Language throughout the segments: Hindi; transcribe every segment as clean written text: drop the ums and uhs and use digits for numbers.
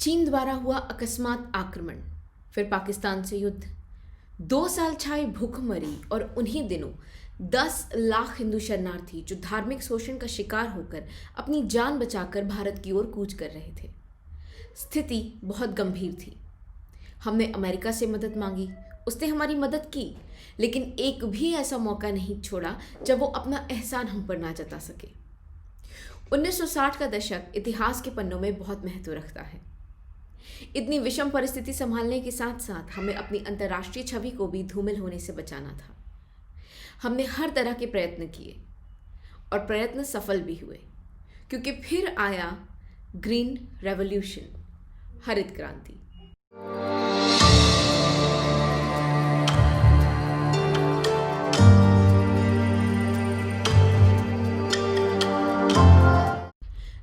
चीन द्वारा हुआ अकस्मात आक्रमण, फिर पाकिस्तान से युद्ध, 2 साल छाई भूखमरी और उन्हीं दिनों 10 लाख हिंदू शरणार्थी जो धार्मिक शोषण का शिकार होकर अपनी जान बचाकर भारत की ओर कूच कर रहे थे। स्थिति बहुत गंभीर थी। हमने अमेरिका से मदद मांगी, उसने हमारी मदद की, लेकिन एक भी ऐसा मौका नहीं छोड़ा जब वो अपना एहसान हम पर ना जता सके। 1960 का दशक इतिहास के पन्नों में बहुत महत्व रखता है। इतनी विषम परिस्थिति संभालने के साथ साथ हमें अपनी अंतर्राष्ट्रीय छवि को भी धूमिल होने से बचाना था। हमने हर तरह के प्रयत्न किए और प्रयत्न सफल भी हुए, क्योंकि फिर आया ग्रीन रेवोल्यूशन, हरित क्रांति।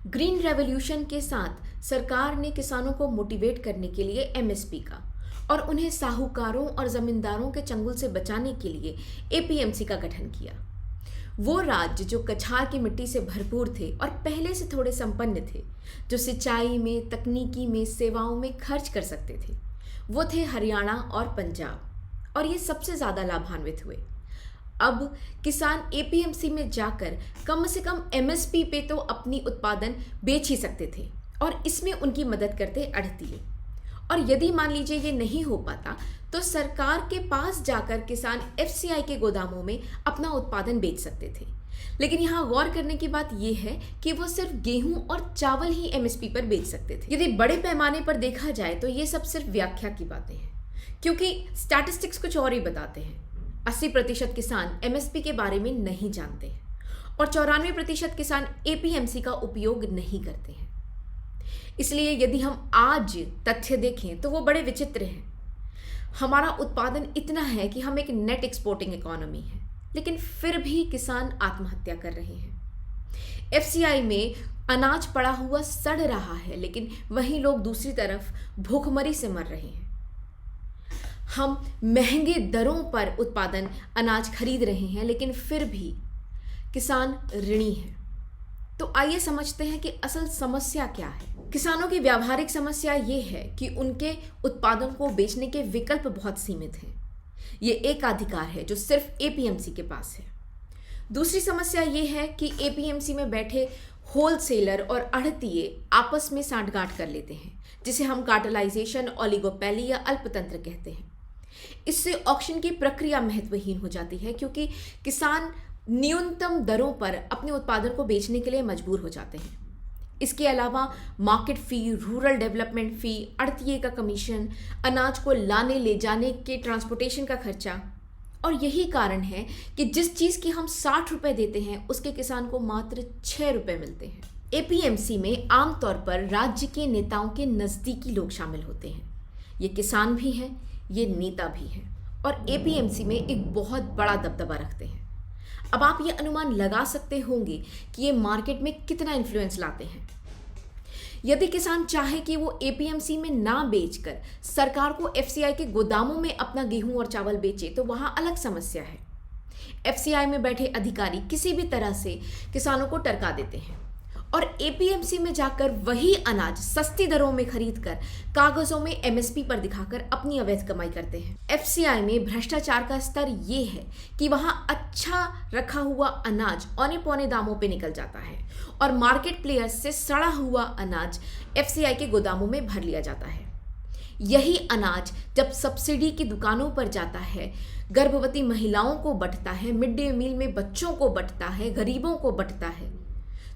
ग्रीन रेवोल्यूशन के साथ सरकार ने किसानों को मोटिवेट करने के लिए एमएसपी का और उन्हें साहूकारों और जमींदारों के चंगुल से बचाने के लिए एपीएमसी का गठन किया। वो राज्य जो कछार की मिट्टी से भरपूर थे और पहले से थोड़े संपन्न थे, जो सिंचाई में, तकनीकी में, सेवाओं में खर्च कर सकते थे, वो थे हरियाणा और पंजाब, और ये सबसे ज़्यादा लाभान्वित हुए। अब किसान एपीएमसी में जाकर कम से कम एमएसपी पे तो अपनी उत्पादन बेच ही सकते थे, और इसमें उनकी मदद करते आढ़तिये। और यदि मान लीजिए ये नहीं हो पाता तो सरकार के पास जाकर किसान एफसीआई के गोदामों में अपना उत्पादन बेच सकते थे। लेकिन यहाँ गौर करने की बात यह है कि वो सिर्फ गेहूं और चावल ही एमएसपी पर बेच सकते थे। यदि बड़े पैमाने पर देखा जाए तो ये सब सिर्फ व्याख्या की बातें हैं, क्योंकि स्टैटिस्टिक्स कुछ और ही बताते हैं। 80% किसान एमएसपी के बारे में नहीं जानते हैं और 94% किसान एपीएमसी का उपयोग नहीं करते हैं। इसलिए यदि हम आज तथ्य देखें तो वो बड़े विचित्र हैं। हमारा उत्पादन इतना है कि हम एक नेट एक्सपोर्टिंग इकोनॉमी है, लेकिन फिर भी किसान आत्महत्या कर रहे हैं। एफसीआई में अनाज पड़ा हुआ सड़ रहा है, लेकिन वहीं लोग दूसरी तरफ भूखमरी से मर रहे हैं। हम महंगे दरों पर उत्पादन अनाज खरीद रहे हैं, लेकिन फिर भी किसान ऋणी है। तो आइए समझते हैं कि असल समस्या क्या है। किसानों की व्यावहारिक समस्या ये है कि उनके उत्पादन को बेचने के विकल्प बहुत सीमित हैं। ये एक अधिकार है जो सिर्फ एपीएमसी के पास है। दूसरी समस्या ये है कि एपीएमसी में बैठे होलसेलर और आढ़तिये आपस में सांठगांठ कर लेते हैं, जिसे हम कार्टेलाइजेशन, ओलिगोपोली या अल्पतंत्र कहते हैं। इससे ऑक्शन की प्रक्रिया महत्वहीन हो जाती है, क्योंकि किसान न्यूनतम दरों पर अपने उत्पादन को बेचने के लिए मजबूर हो जाते हैं। इसके अलावा मार्केट फी, रूरल डेवलपमेंट फी, आढ़तिये का कमीशन, अनाज को लाने ले जाने के ट्रांसपोर्टेशन का खर्चा, और यही कारण है कि जिस चीज़ की हम 60 रुपए देते हैं उसके किसान को मात्र 6 रुपए मिलते हैं। एपीएमसी में आमतौर पर राज्य के नेताओं के नज़दीकी लोग शामिल होते हैं। ये किसान भी हैं, ये नेता भी हैं, और एपीएमसी में एक बहुत बड़ा दबदबा रखते हैं। अब आप ये अनुमान लगा सकते होंगे कि ये मार्केट में कितना इन्फ्लुएंस लाते हैं। यदि किसान चाहे कि वो एपीएमसी में ना बेचकर सरकार को एफसीआई के गोदामों में अपना गेहूं और चावल बेचे, तो वहां अलग समस्या है। एफसीआई में बैठे अधिकारी किसी भी तरह से किसानों को टरका देते हैं और एपीएमसी में जाकर वही अनाज सस्ती दरों में खरीदकर कागजों में एमएसपी पर दिखाकर अपनी अवैध कमाई करते हैं। एफसीआई में भ्रष्टाचार का स्तर ये है कि वहां अच्छा रखा हुआ अनाज औने पौने दामों पे निकल जाता है और मार्केट प्लेयर्स से सड़ा हुआ अनाज एफसीआई के गोदामों में भर लिया जाता है। यही अनाज जब सब्सिडी की दुकानों पर जाता है, गर्भवती महिलाओं को बंटता है, मिड डे मील में बच्चों को बंटता है, गरीबों को बंटता है,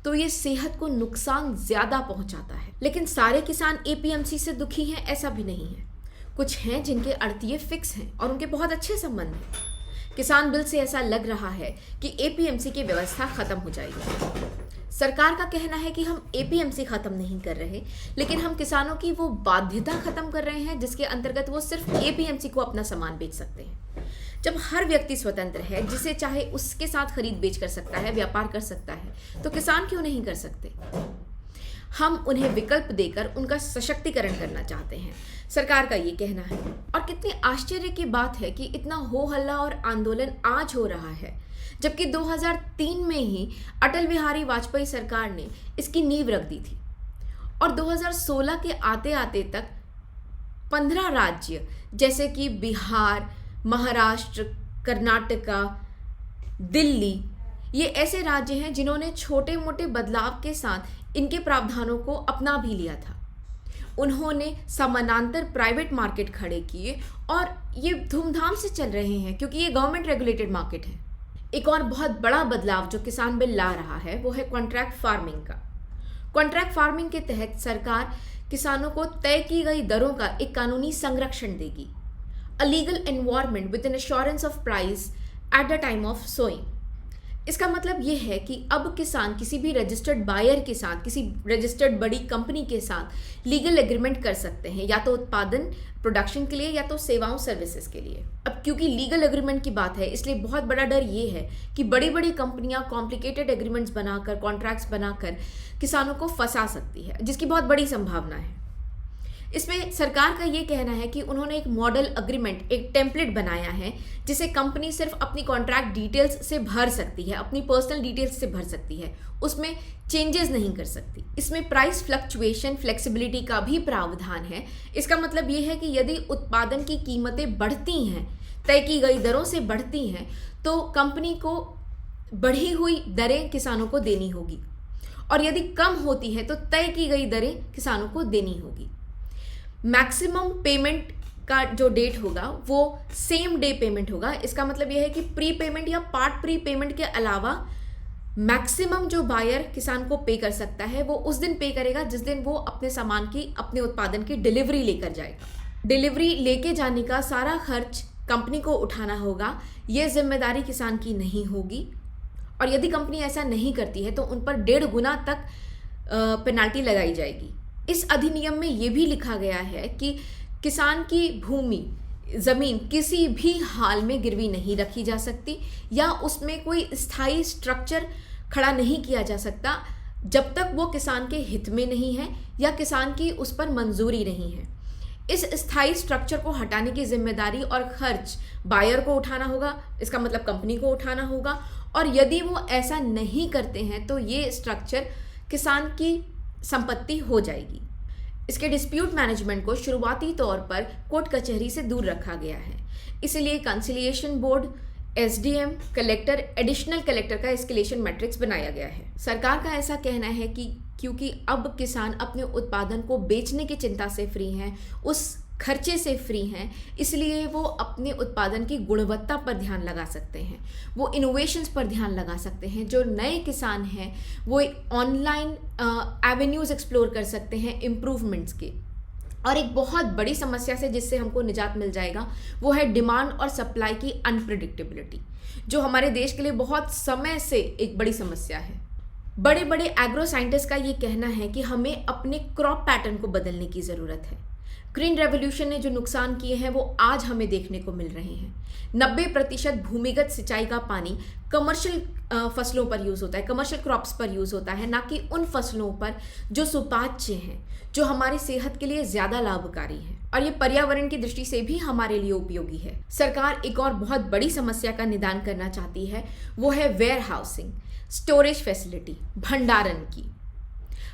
तो ये सेहत को नुकसान ज्यादा पहुंचाता है। लेकिन सारे किसान एपीएमसी से दुखी हैं ऐसा भी नहीं है। कुछ हैं जिनके आढ़तिये फिक्स हैं और उनके बहुत अच्छे संबंध हैं। किसान बिल से ऐसा लग रहा है कि एपीएमसी की व्यवस्था खत्म हो जाएगी। सरकार का कहना है कि हम एपीएमसी खत्म नहीं कर रहे, लेकिन हम किसानों की वो बाध्यता खत्म कर रहे हैं जिसके अंतर्गत वो सिर्फ एपीएमसी को अपना सामान बेच सकते हैं। जब हर व्यक्ति स्वतंत्र है, जिसे चाहे उसके साथ खरीद बेच कर सकता है, व्यापार कर सकता है, तो किसान क्यों नहीं कर सकते? हम उन्हें विकल्प देकर उनका सशक्तिकरण करना चाहते हैं, सरकार का ये कहना है। और कितनी आश्चर्य की बात है कि इतना हो हल्ला और आंदोलन आज हो रहा है, जबकि 2003 में ही अटल बिहारी वाजपेयी सरकार ने इसकी नींव रख दी थी। और 2016 के आते आते तक 15 राज्य जैसे कि बिहार, महाराष्ट्र, कर्नाटका, दिल्ली, ये ऐसे राज्य हैं जिन्होंने छोटे मोटे बदलाव के साथ इनके प्रावधानों को अपना भी लिया था। उन्होंने समानांतर प्राइवेट मार्केट खड़े किए और ये धूमधाम से चल रहे हैं क्योंकि ये गवर्नमेंट रेगुलेटेड मार्केट है। एक और बहुत बड़ा बदलाव जो किसान बिल ला रहा है वो है कॉन्ट्रैक्ट फार्मिंग का। कॉन्ट्रैक्ट फार्मिंग के तहत सरकार किसानों को तय की गई दरों का एक कानूनी संरक्षण देगी। A legal environment with an assurance of price at the time of sowing. इसका मतलब ये है कि अब किसान किसी भी रजिस्टर्ड बायर के साथ, किसी रजिस्टर्ड बड़ी कंपनी के साथ लीगल एग्रीमेंट कर सकते हैं, या तो उत्पादन प्रोडक्शन के लिए या तो सेवाओं सर्विसेज के लिए। अब क्योंकि लीगल एग्रीमेंट की बात है इसलिए बहुत बड़ा डर ये है कि बड़ी बड़ी कंपनियां कॉम्प्लिकेटेड एग्रीमेंट्स बनाकर, कॉन्ट्रैक्ट्स बनाकर किसानों को फंसा सकती है, जिसकी बहुत बड़ी संभावना है। इसमें सरकार का ये कहना है कि उन्होंने एक मॉडल एग्रीमेंट, एक टेम्पलेट बनाया है जिसे कंपनी सिर्फ अपनी कॉन्ट्रैक्ट डिटेल्स से भर सकती है, अपनी पर्सनल डिटेल्स से भर सकती है, उसमें चेंजेस नहीं कर सकती। इसमें प्राइस फ्लक्चुएशन फ्लेक्सिबिलिटी का भी प्रावधान है। इसका मतलब ये है कि यदि उत्पादन की कीमतें बढ़ती हैं, तय की गई दरों से बढ़ती हैं, तो कंपनी को बढ़ी हुई दरें किसानों को देनी होगी, और यदि कम होती है तो तय की गई दरें किसानों को देनी होगी। मैक्सिमम पेमेंट का जो डेट होगा वो सेम डे पेमेंट होगा। इसका मतलब यह है कि प्री पेमेंट या पार्ट प्री पेमेंट के अलावा मैक्सिमम जो बायर किसान को पे कर सकता है वो उस दिन पे करेगा जिस दिन वो अपने सामान की, अपने उत्पादन की डिलीवरी लेकर जाएगा। डिलीवरी लेके जाने का सारा खर्च कंपनी को उठाना होगा, ये जिम्मेदारी किसान की नहीं होगी। और यदि कंपनी ऐसा नहीं करती है तो उन पर 1.5 गुना तक पेनाल्टी लगाई जाएगी। इस अधिनियम में ये भी लिखा गया है कि किसान की भूमि, ज़मीन किसी भी हाल में गिरवी नहीं रखी जा सकती या उसमें कोई स्थायी स्ट्रक्चर खड़ा नहीं किया जा सकता जब तक वो किसान के हित में नहीं है या किसान की उस पर मंजूरी नहीं है। इस स्थायी स्ट्रक्चर को हटाने की जिम्मेदारी और खर्च बायर को उठाना होगा, इसका मतलब कंपनी को उठाना होगा। और यदि वो ऐसा नहीं करते हैं तो ये स्ट्रक्चर किसान की संपत्ति हो जाएगी। इसके डिस्प्यूट मैनेजमेंट को शुरुआती तौर पर कोर्ट कचहरी से दूर रखा गया है, इसलिए conciliation board, SDM, collector, additional collector का एस्केलेशन मैट्रिक्स बनाया गया है। सरकार का ऐसा कहना है कि क्योंकि अब किसान अपने उत्पादन को बेचने की चिंता से फ्री हैं, उस खर्चे से फ्री हैं, इसलिए वो अपने उत्पादन की गुणवत्ता पर ध्यान लगा सकते हैं, वो इनोवेशंस पर ध्यान लगा सकते हैं। जो नए किसान हैं वो ऑनलाइन एवेन्यूज़ एक्सप्लोर कर सकते हैं इम्प्रूवमेंट्स के। और एक बहुत बड़ी समस्या से जिससे हमको निजात मिल जाएगा वो है डिमांड और सप्लाई की अनप्रिडिक्टेबिलिटी, जो हमारे देश के लिए बहुत समय से एक बड़ी समस्या है। बड़े बड़े एग्रो साइंटिस्ट का ये कहना है कि हमें अपने क्रॉप पैटर्न को बदलने की ज़रूरत है। ग्रीन रेवोल्यूशन ने जो नुकसान किए हैं वो आज हमें देखने को मिल रहे हैं। 90% भूमिगत सिंचाई का पानी कमर्शियल फसलों पर यूज़ होता है, कमर्शियल क्रॉप्स पर यूज़ होता है, ना कि उन फसलों पर जो सुपाच्य हैं, जो हमारी सेहत के लिए ज़्यादा लाभकारी हैं और ये पर्यावरण की दृष्टि से भी हमारे लिए उपयोगी है। सरकार एक और बहुत बड़ी समस्या का निदान करना चाहती है, वो है वेयर हाउसिंग, स्टोरेज फैसिलिटी, भंडारण की।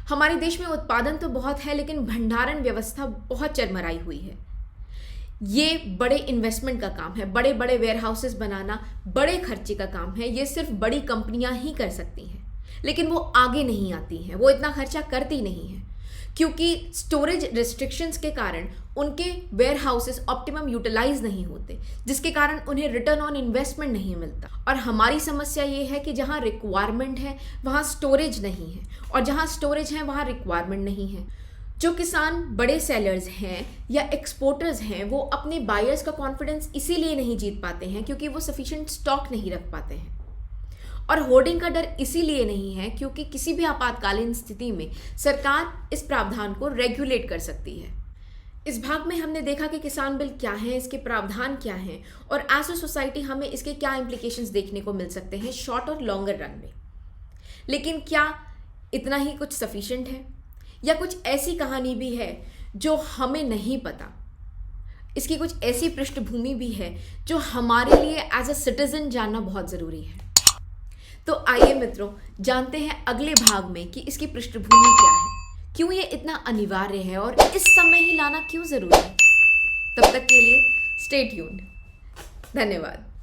हमारे देश में उत्पादन तो बहुत है लेकिन भंडारण व्यवस्था बहुत चरमराई हुई है। ये बड़े इन्वेस्टमेंट का काम है, बड़े बड़े वेयर हाउसेस बनाना बड़े खर्चे का काम है। ये सिर्फ बड़ी कंपनियां ही कर सकती हैं, लेकिन वो आगे नहीं आती हैं, वो इतना खर्चा करती नहीं हैं क्योंकि स्टोरेज रिस्ट्रिक्शंस के कारण उनके वेयर हाउसेस ऑप्टिमम यूटिलाइज नहीं होते, जिसके कारण उन्हें रिटर्न ऑन इन्वेस्टमेंट नहीं मिलता। और हमारी समस्या ये है कि जहाँ रिक्वायरमेंट है वहाँ स्टोरेज नहीं है, और जहाँ स्टोरेज है वहाँ रिक्वायरमेंट नहीं है। जो किसान बड़े सेलर्स हैं या एक्सपोर्टर्स हैं वो अपने बायर्स का कॉन्फिडेंस इसीलिए नहीं जीत पाते हैं क्योंकि वो सफिशिएंट स्टॉक नहीं रख पाते हैं, और होर्डिंग का डर इसीलिए नहीं है क्योंकि किसी भी आपातकालीन स्थिति में सरकार इस प्रावधान को रेगुलेट कर सकती है। इस भाग में हमने देखा कि किसान बिल क्या है, इसके प्रावधान क्या हैं और एज अ सोसाइटी हमें इसके क्या इम्प्लीकेशंस देखने को मिल सकते हैं शॉर्ट और लॉन्गर रन में। लेकिन क्या इतना ही कुछ सफिशिएंट है या कुछ ऐसी कहानी भी है जो हमें नहीं पता? इसकी कुछ ऐसी पृष्ठभूमि भी है जो हमारे लिए एज अ सिटीजन जानना बहुत ज़रूरी है। तो आइए मित्रों जानते हैं अगले भाग में कि इसकी पृष्ठभूमि क्या है, क्यों ये इतना अनिवार्य है और इस समय ही लाना क्यों ज़रूरी है। तब तक के लिए स्टे ट्यून्ड। धन्यवाद।